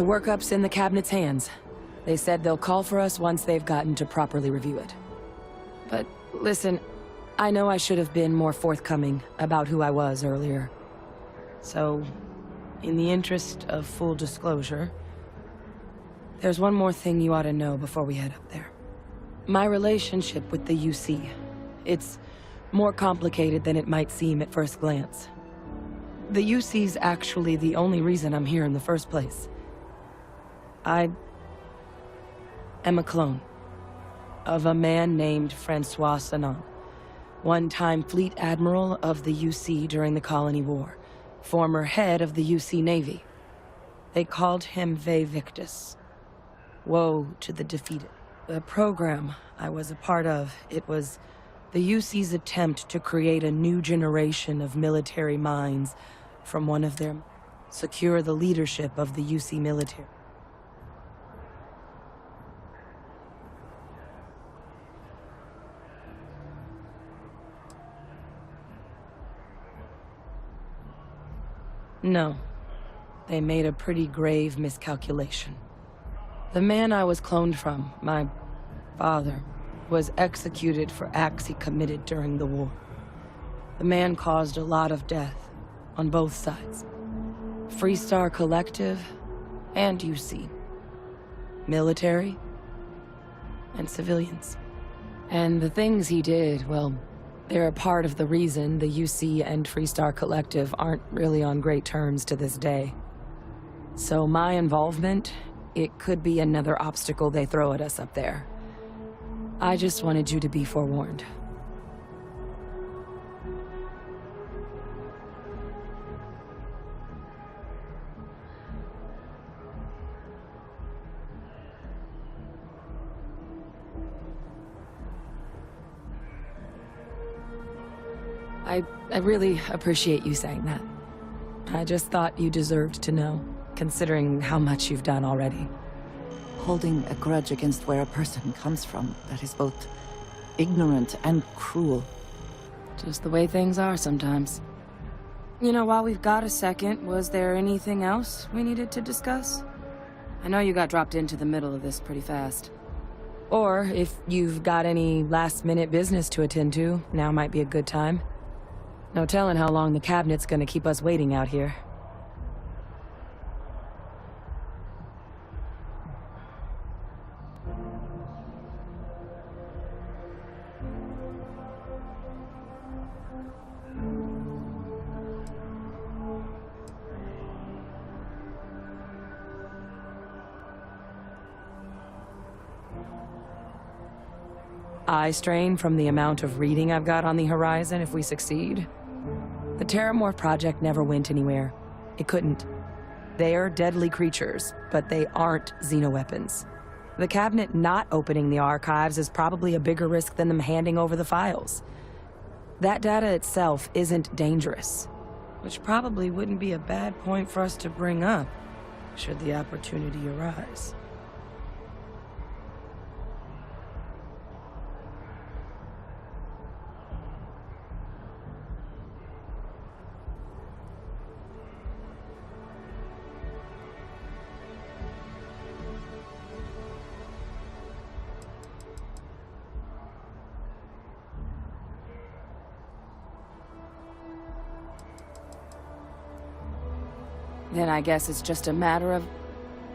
The workup's in the cabinet's hands. They said they'll call for us once they've gotten to properly review it. But listen, I know I should have been more forthcoming about who I was earlier. So, in the interest of full disclosure, there's one more thing you ought to know before we head up there. My relationship with the UC. It's more complicated than it might seem at first glance. The UC's actually the only reason I'm here in the first place. I am a clone of a man named Francois Sanon, one-time fleet admiral of the UC during the Colony War, former head of the UC Navy. They called him Ve Victus. Woe to the defeated. The program I was a part of, it was the UC's attempt to create a new generation of military minds from one of them, secure the leadership of the UC military. No, they made a pretty grave miscalculation. The man I was cloned from, my father, was executed for acts he committed during the war. The man caused a lot of death on both sides. Freestar Collective and UC. Military and civilians. And the things he did, well, they're a part of the reason the UC and Freestar Collective aren't really on great terms to this day. So my involvement, it could be another obstacle they throw at us up there. I just wanted you to be forewarned. I really appreciate you saying that. I just thought you deserved to know, considering how much you've done already. Holding a grudge against where a person comes from, that is both ignorant and cruel. Just the way things are sometimes. You know, while we've got a second, was there anything else we needed to discuss? I know you got dropped into the middle of this pretty fast. Or, if you've got any last-minute business to attend to, now might be a good time. No telling how long the cabinet's gonna keep us waiting out here. Eye strain from the amount of reading I've got on the horizon if we succeed. The Terramorph project never went anywhere. It couldn't. They're deadly creatures, but they aren't xenoweapons. The cabinet not opening the archives is probably a bigger risk than them handing over the files. That data itself isn't dangerous, which probably wouldn't be a bad point for us to bring up, should the opportunity arise. Then I guess it's just a matter of...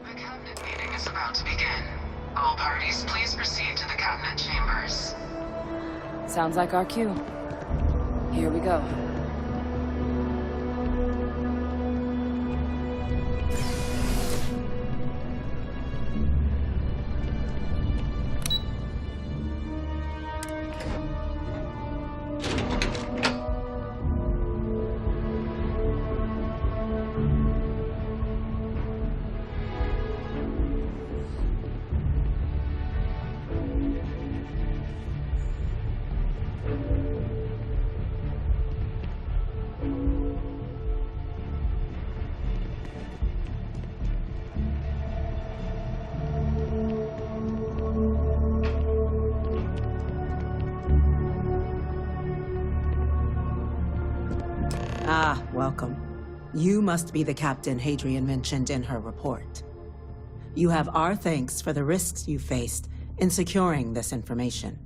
The cabinet meeting is about to begin. All parties, please proceed to the cabinet chambers. Sounds like our cue. Here we go. Ah, welcome. You must be the captain Hadrian mentioned in her report. You have our thanks for the risks you faced in securing this information.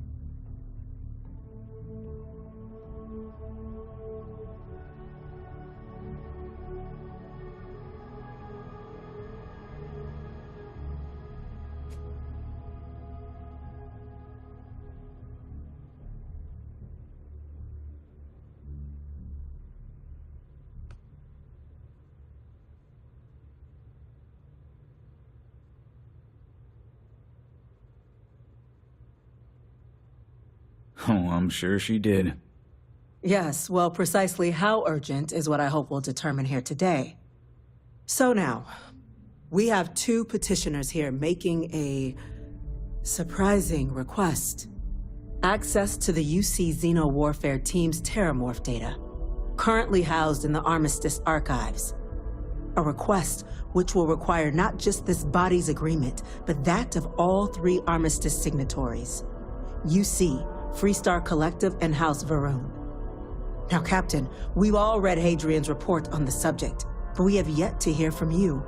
Oh, I'm sure she did. Yes, well, precisely how urgent is what I hope we'll determine here today. So now, we have two petitioners here making a surprising request. Access to the UC Xeno-Warfare Team's Terramorph data, currently housed in the Armistice archives. A request which will require not just this body's agreement, but that of all three Armistice signatories. UC, Freestar Collective, and House Varun. Now, Captain, we've all read Hadrian's report on the subject, but we have yet to hear from you.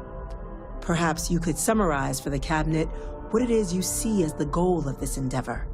Perhaps you could summarize for the Cabinet what it is you see as the goal of this endeavor.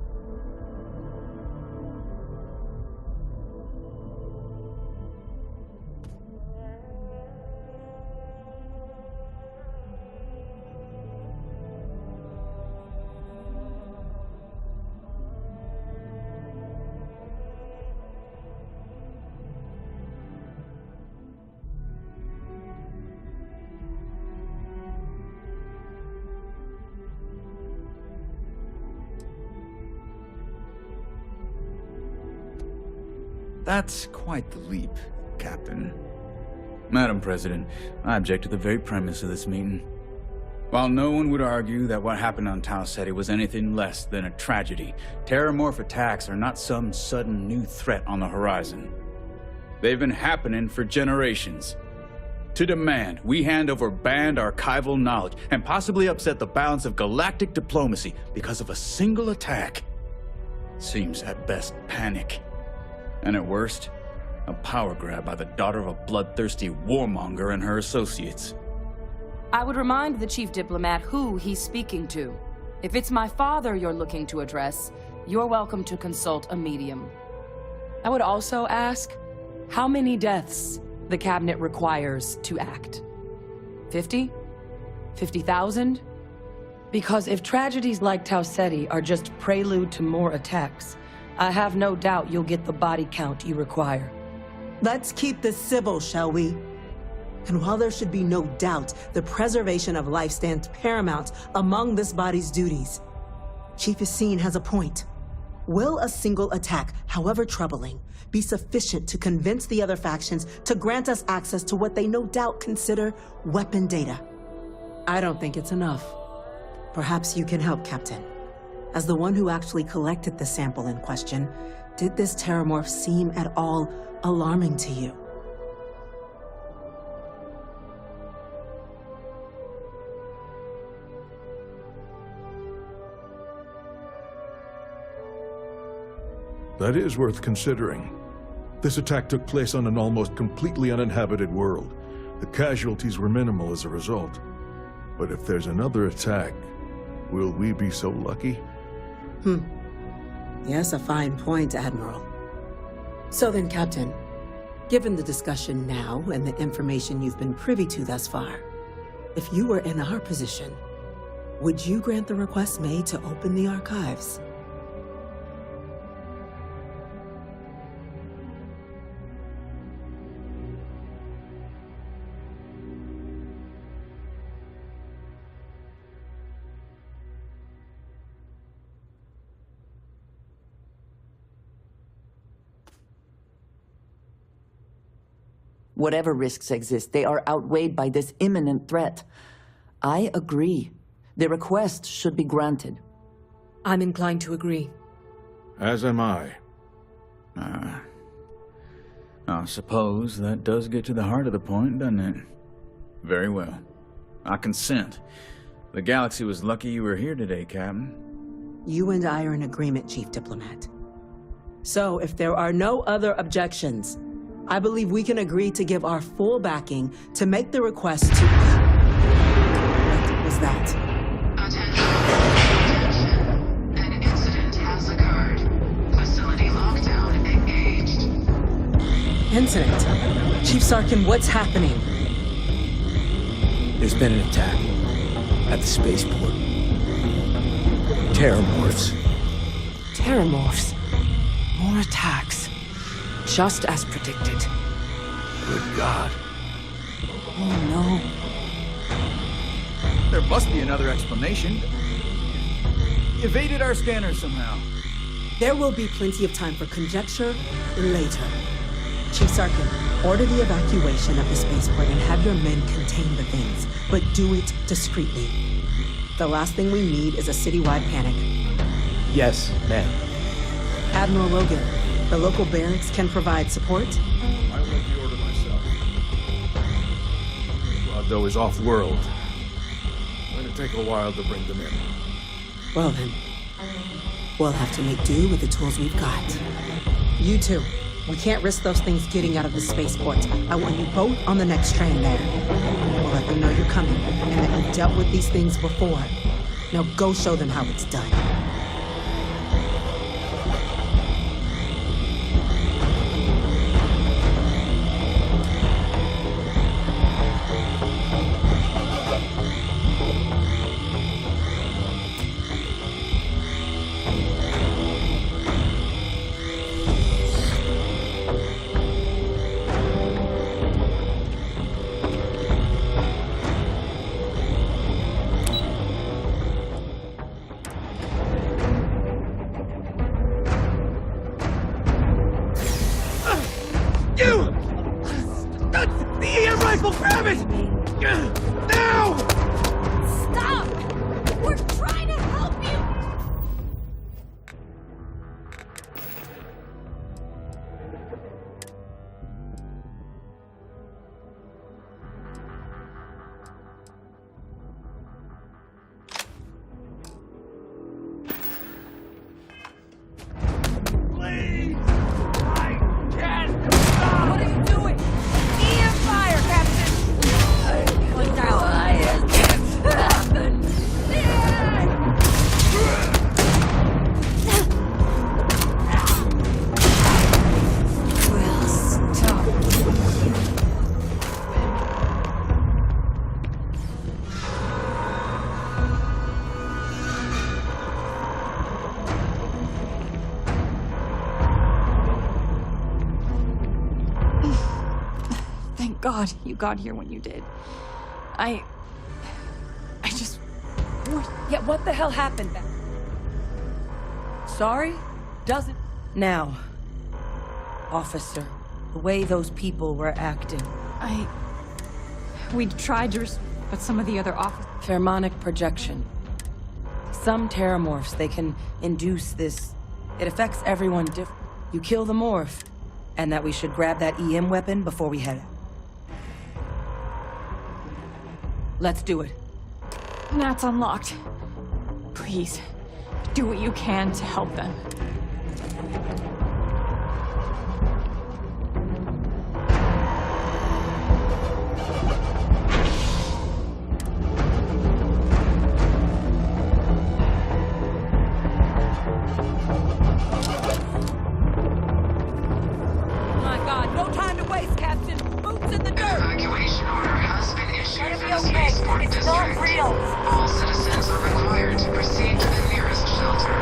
That's quite the leap, Captain. Madam President, I object to the very premise of this meeting. While no one would argue that what happened on Tau Ceti was anything less than a tragedy, Terramorph attacks are not some sudden new threat on the horizon. They've been happening for generations. To demand we hand over banned archival knowledge and possibly upset the balance of galactic diplomacy because of a single attack seems at best panic. And at worst, a power grab by the daughter of a bloodthirsty warmonger and her associates. I would remind the chief diplomat who he's speaking to. If it's my father you're looking to address, you're welcome to consult a medium. I would also ask how many deaths the Cabinet requires to act. 50? 50,000? Because if tragedies like Tau Ceti are just prelude to more attacks, I have no doubt you'll get the body count you require. Let's keep this civil, shall we? And while there should be no doubt the preservation of life stands paramount among this body's duties, Chief Yassine has a point. Will a single attack, however troubling, be sufficient to convince the other factions to grant us access to what they no doubt consider weapon data? I don't think it's enough. Perhaps you can help, Captain. As the one who actually collected the sample in question, did this Terramorph seem at all alarming to you? That is worth considering. This attack took place on an almost completely uninhabited world. The casualties were minimal as a result. But if there's another attack, will we be so lucky? Yes, a fine point, Admiral. So then, Captain, given the discussion now and the information you've been privy to thus far, if you were in our position, would you grant the request made to open the archives? Whatever risks exist, they are outweighed by this imminent threat. I agree. The request should be granted. I'm inclined to agree. As am I. I suppose that does get to the heart of the point, doesn't it? Very well. I consent. The galaxy was lucky you were here today, Captain. You and I are in agreement, Chief Diplomat. So, if there are no other objections, I believe we can agree to give our full backing to make the request to... What was that? incident. Chief Sarkin, what's happening? There's been an attack at the spaceport. Terramorphs. Terramorphs. More attacks. Just as predicted. Good God. Oh no. There must be another explanation. Evaded our scanner somehow. There will be plenty of time for conjecture later. Chief Sarkin, order the evacuation of the spaceport and have your men contain the things, but do it discreetly. The last thing we need is a citywide panic. Yes, ma'am. Admiral Logan, the local barracks can provide support? I will the order myself. Rondo is off-world. Going to take a while to bring them in. Well then, we'll have to make do with the tools we've got. You two, we can't risk those things getting out of the spaceport. I want you both on the next train there. We'll let them know you're coming and that you've dealt with these things before. Now go show them how it's done. God, you got here when you did. I just... Yeah, what the hell happened then? Sorry? Doesn't... Now, officer, the way those people were acting. We tried to... But some of the other officers... Pheromonic projection. Some terramorphs, they can induce this... It affects everyone different. You kill the morph, and that we should grab that EM weapon before we head out. Let's do it. That's unlocked. Please, do what you can to help them. My God, no time to waste, Captain. Boots in the dirt. Evacuation order has been issued It'll for be the okay. spaceport It's district. not real. All citizens are required to proceed to the nearest shelter.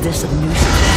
this nuisance.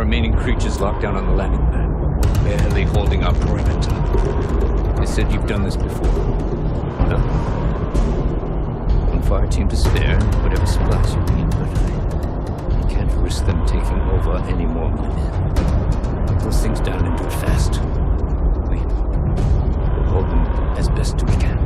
remaining creatures locked down on the landing pad, barely holding our perimeter. They said you've done this before. No. One fire team to spare, whatever supplies you need, but I can't risk them taking over any more of my men. Get those things down and do it fast. We'll hold them as best we can.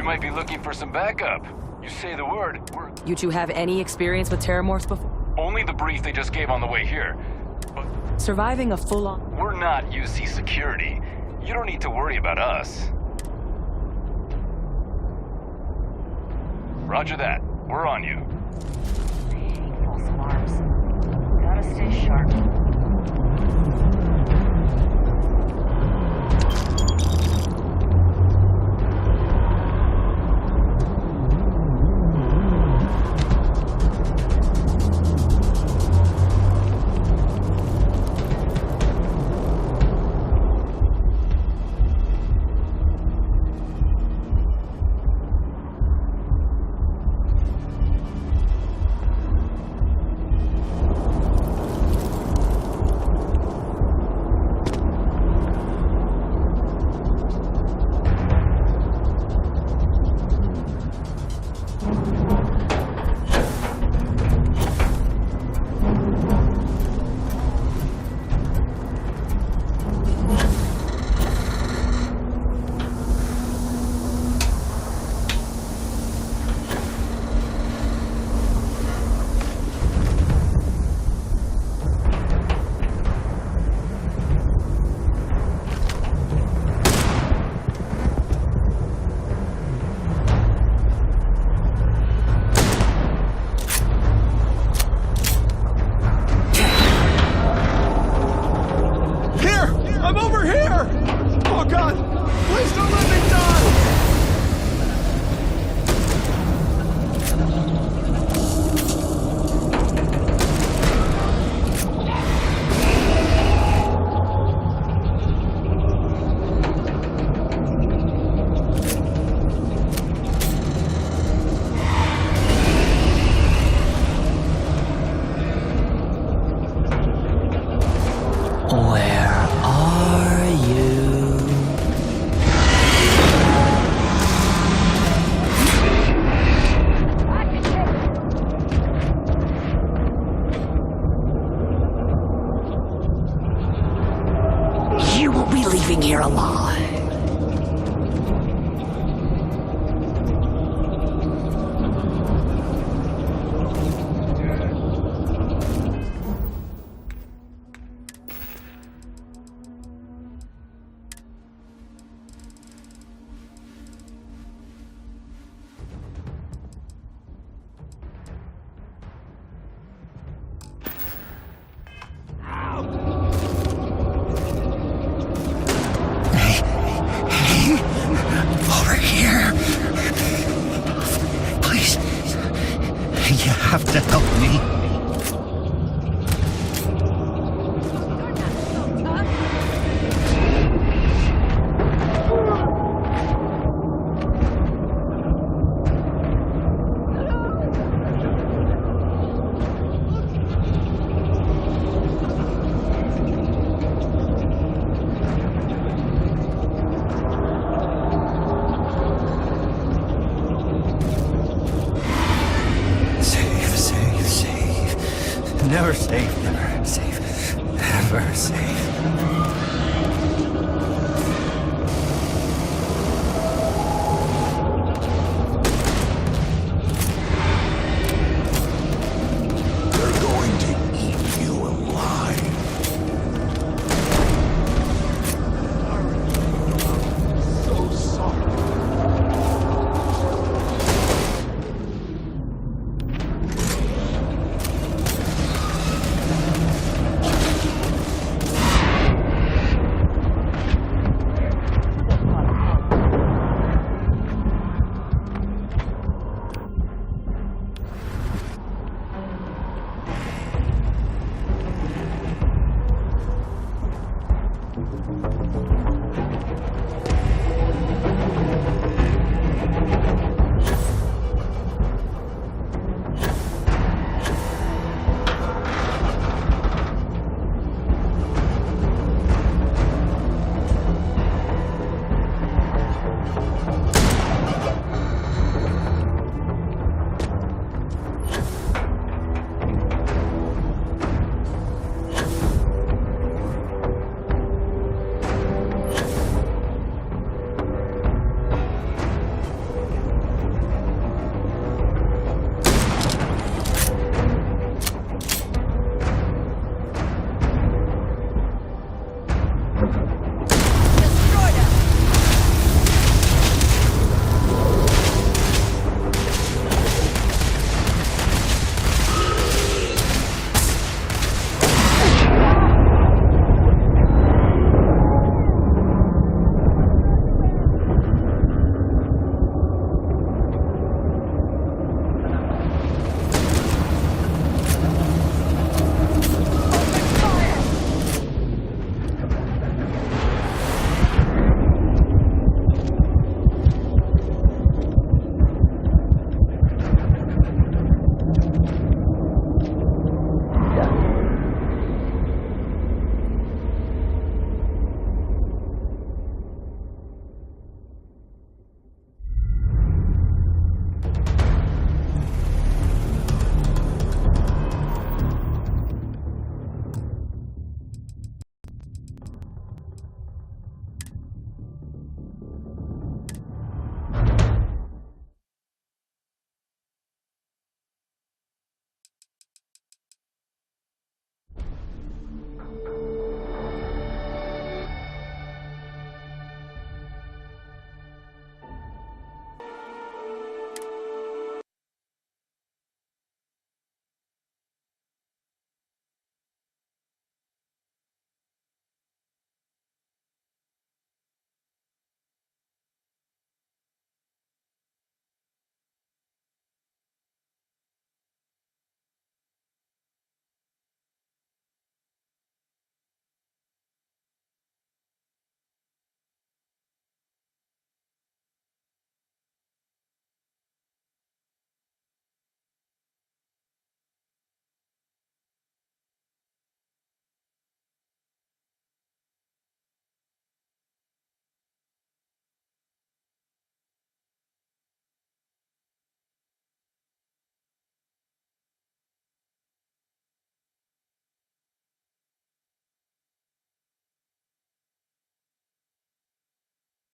You might be looking for some backup. You say the word. You two have any experience with terramorphs before? Only the brief they just gave on the way here. But surviving a full-on... we're not UC security. You don't need to worry about us. Roger that. We're on you. Hateful swarms. Gotta stay sharp. to help me? Never safe, ever safe.